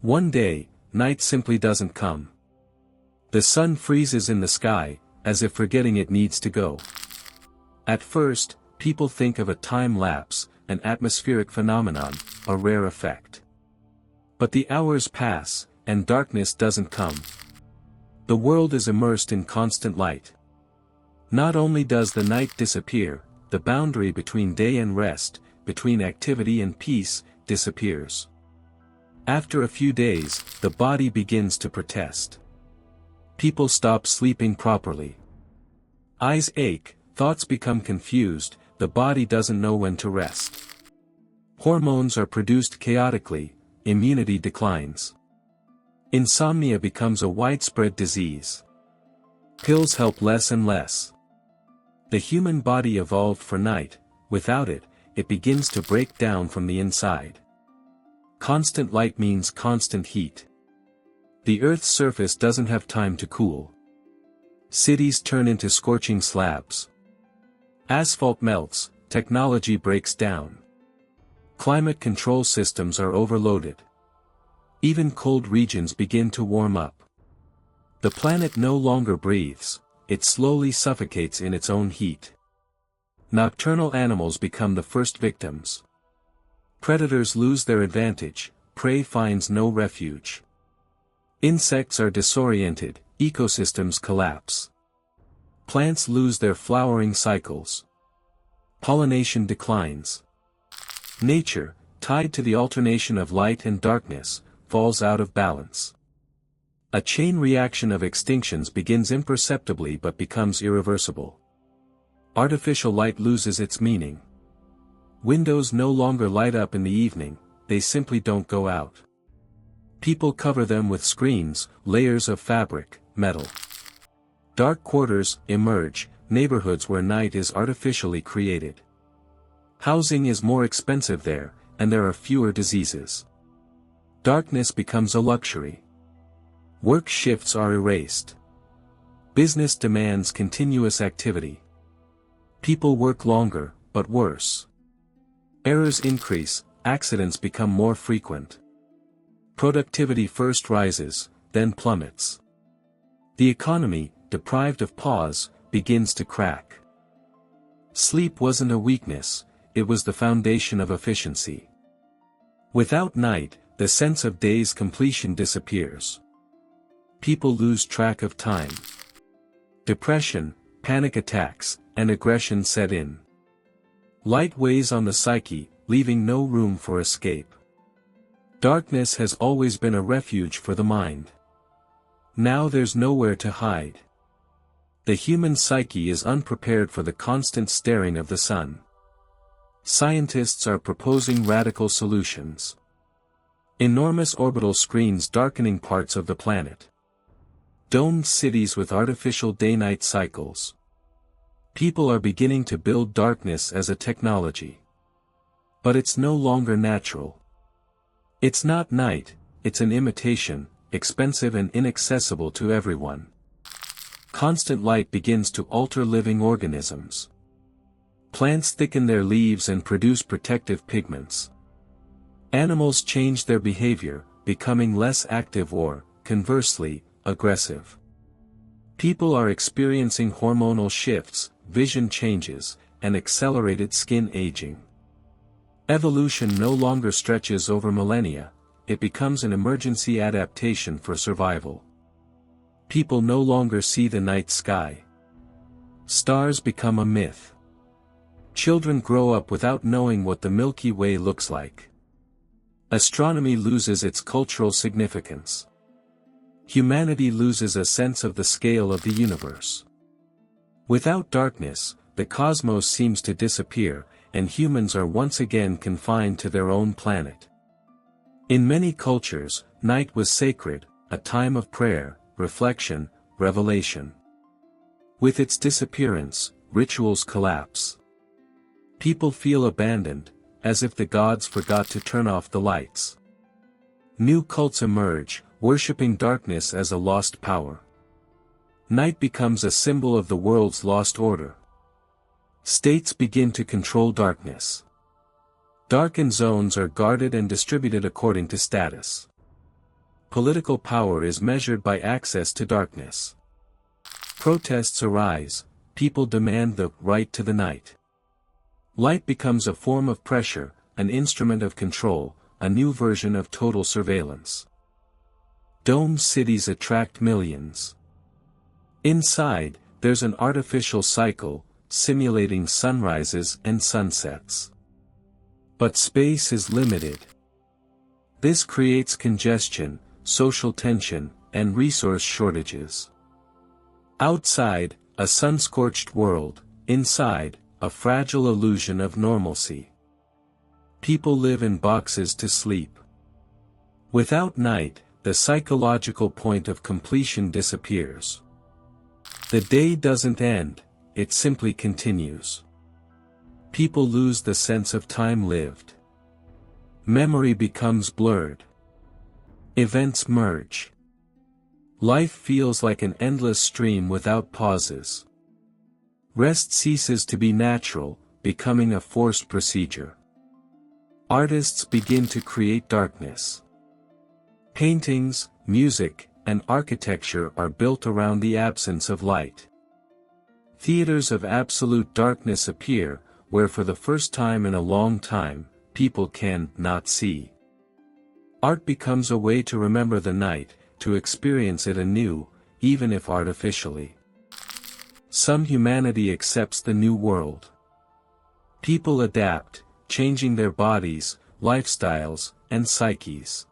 One day, night simply doesn't come. The sun freezes in the sky, as if forgetting it needs to go. At first, people think of a time lapse, an atmospheric phenomenon, a rare effect. But the hours pass, and darkness doesn't come. The world is immersed in constant light. Not only does the night disappear, the boundary between day and rest, between activity and peace, disappears. After a few days, the body begins to protest. People stop sleeping properly. Eyes ache, thoughts become confused, the body doesn't know when to rest. Hormones are produced chaotically, immunity declines. Insomnia becomes a widespread disease. Pills help less and less. The human body evolved for night, without it, it begins to break down from the inside. Constant light means constant heat. The Earth's surface doesn't have time to cool. Cities turn into scorching slabs. Asphalt melts, technology breaks down. Climate control systems are overloaded. Even cold regions begin to warm up. The planet no longer breathes, it slowly suffocates in its own heat. Nocturnal animals become the first victims. Predators lose their advantage, prey finds no refuge. Insects are disoriented, ecosystems collapse. Plants lose their flowering cycles. Pollination declines. Nature, tied to the alternation of light and darkness, falls out of balance. A chain reaction of extinctions begins imperceptibly but becomes irreversible. Artificial light loses its meaning. Windows no longer light up in the evening, they simply don't go out. People cover them with screens, layers of fabric, metal. Dark quarters emerge, neighborhoods where night is artificially created. Housing is more expensive there, and there are fewer diseases. Darkness becomes a luxury. Work shifts are erased. Business demands continuous activity. People work longer, but worse. Errors increase, accidents become more frequent. Productivity first rises, then plummets. The economy, deprived of pause, begins to crack. Sleep wasn't a weakness, it was the foundation of efficiency. Without night, the sense of day's completion disappears. People lose track of time. Depression, panic attacks, and aggression set in. Light weighs on the psyche, leaving no room for escape. Darkness has always been a refuge for the mind. Now there's nowhere to hide. The human psyche is unprepared for the constant staring of the sun. Scientists are proposing radical solutions. Enormous orbital screens darkening parts of the planet. Domed cities with artificial day-night cycles. People are beginning to build darkness as a technology. But it's no longer natural. It's not night, it's an imitation, expensive and inaccessible to everyone. Constant light begins to alter living organisms. Plants thicken their leaves and produce protective pigments. Animals change their behavior, becoming less active or, conversely, aggressive. People are experiencing hormonal shifts, vision changes, and accelerated skin aging. Evolution no longer stretches over millennia, it becomes an emergency adaptation for survival. People no longer see the night sky. Stars become a myth. Children grow up without knowing what the Milky Way looks like. Astronomy loses its cultural significance. Humanity loses a sense of the scale of the universe. Without darkness, the cosmos seems to disappear, and humans are once again confined to their own planet. In many cultures, night was sacred, a time of prayer, reflection, revelation. With its disappearance, rituals collapse. People feel abandoned, as if the gods forgot to turn off the lights. New cults emerge, worshipping darkness as a lost power. Night becomes a symbol of the world's lost order. States begin to control darkness. Darkened zones are guarded and distributed according to status. political power is measured by access to darkness. Protests arise, people demand the right to the night. Light becomes a form of pressure, an instrument of control, a new version of total surveillance. Dome cities attract millions. Inside, there's an artificial cycle, simulating sunrises and sunsets. But space is limited. This creates congestion, social tension, and resource shortages. Outside, a sun-scorched world; inside, a fragile illusion of normalcy. People live in boxes to sleep. Without night, the psychological point of completion disappears. The day doesn't end, it simply continues. People lose the sense of time lived. Memory becomes blurred. Events merge. Life feels like an endless stream without pauses. Rest ceases to be natural, becoming a forced procedure. Artists begin to create darkness. Paintings, music, and architecture are built around the absence of light. Theaters of absolute darkness appear, where for the first time in a long time, people can not see. Art becomes a way to remember the night, to experience it anew, even if artificially. Some humanity accepts the new world. People adapt, changing their bodies, lifestyles, and psyches.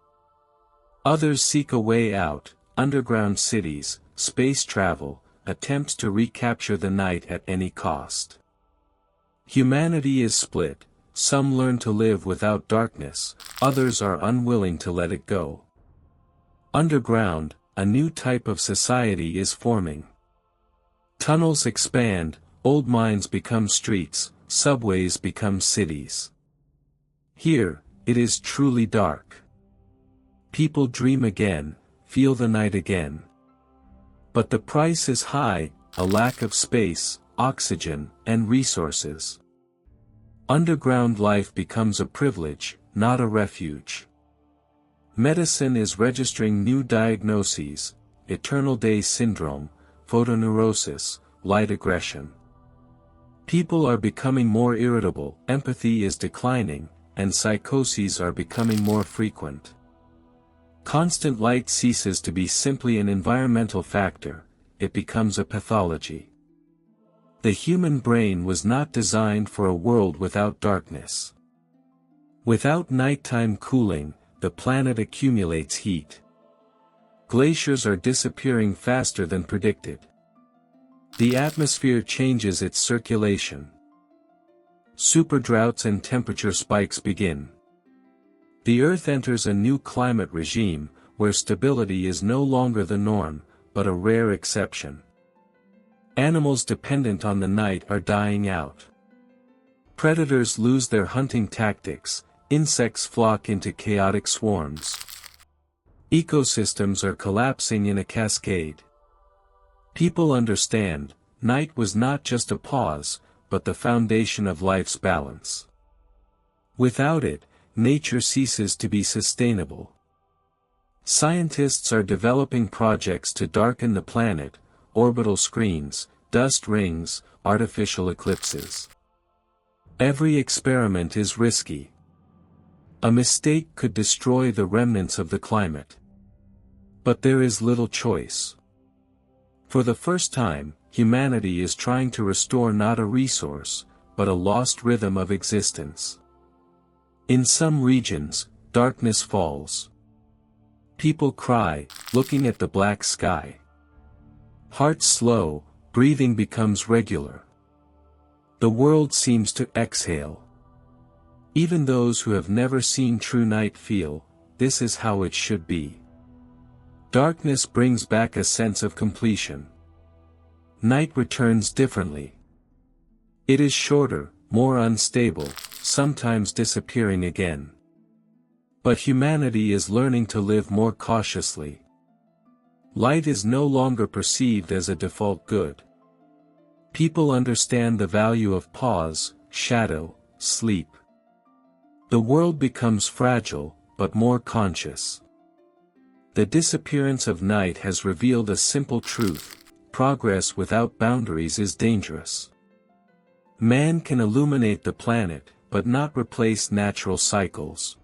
Others seek a way out: underground cities, space travel, attempts to recapture the night at any cost. Humanity is split. Some learn to live without darkness, others are unwilling to let it go. Underground, a new type of society is forming. Tunnels expand, old mines become streets, subways become cities. Here, it is truly dark. People dream again, feel the night again. But the price is high: a lack of space, oxygen, and resources. Underground life becomes a privilege, not a refuge. Medicine is registering new diagnoses: eternal day syndrome, photoneurosis, light aggression. People are becoming more irritable, empathy is declining, and psychoses are becoming more frequent. Constant light ceases to be simply an environmental factor, it becomes a pathology. The human brain was not designed for a world without darkness. Without nighttime cooling, the planet accumulates heat. Glaciers are disappearing faster than predicted. The atmosphere changes its circulation. Superdroughts and temperature spikes begin. The Earth enters a new climate regime, where stability is no longer the norm, but a rare exception. Animals dependent on the night are dying out. Predators lose their hunting tactics, insects flock into chaotic swarms. Ecosystems are collapsing in a cascade. People understand, night was not just a pause, but the foundation of life's balance. Without it, nature ceases to be sustainable. Scientists are developing projects to darken the planet: orbital screens, dust rings, artificial eclipses. Every experiment is risky. A mistake could destroy the remnants of the climate. But there is little choice. For the first time, humanity is trying to restore not a resource, but a lost rhythm of existence. In some regions, darkness falls. People cry, looking at the black sky. Hearts slow, breathing becomes regular. The world seems to exhale. Even those who have never seen true night feel, this is how it should be. Darkness brings back a sense of completion. Night returns differently. It is shorter, more unstable, sometimes disappearing again. But humanity is learning to live more cautiously. Light is no longer perceived as a default good. People understand the value of pause, shadow, sleep. The world becomes fragile, but more conscious. The disappearance of night has revealed a simple truth: progress without boundaries is dangerous. Man can illuminate the planet, but not replace natural cycles.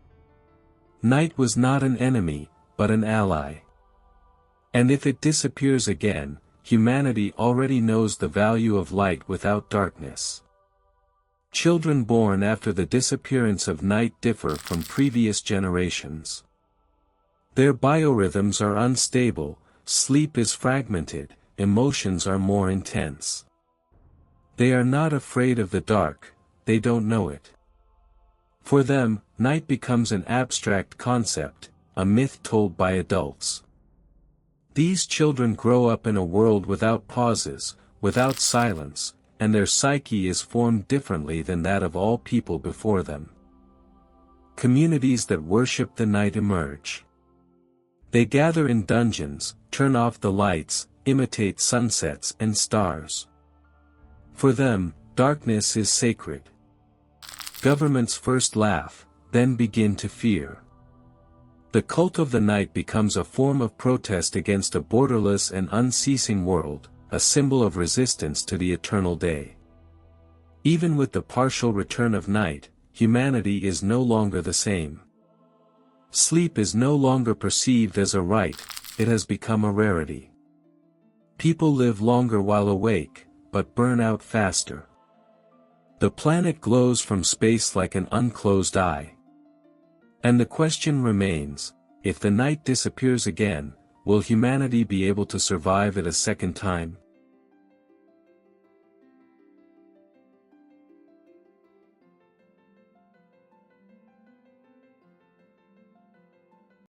Night was not an enemy, but an ally. And if it disappears again, humanity already knows the value of light without darkness. Children born after the disappearance of night differ from previous generations. Their biorhythms are unstable, sleep is fragmented, emotions are more intense. They are not afraid of the dark, they don't know it. For them, night becomes an abstract concept, a myth told by adults. These children grow up in a world without pauses, without silence, and their psyche is formed differently than that of all people before them. Communities that worship the night emerge. They gather in dungeons, turn off the lights, imitate sunsets and stars. For them, darkness is sacred. Governments first laugh, then begin to fear. The cult of the night becomes a form of protest against a borderless and unceasing world, a symbol of resistance to the eternal day. Even with the partial return of night, humanity is no longer the same. Sleep is no longer perceived as a right, it has become a rarity. People live longer while awake, but burn out faster. The planet glows from space like an unclosed eye. And the question remains, if the night disappears again, will humanity be able to survive it a second time?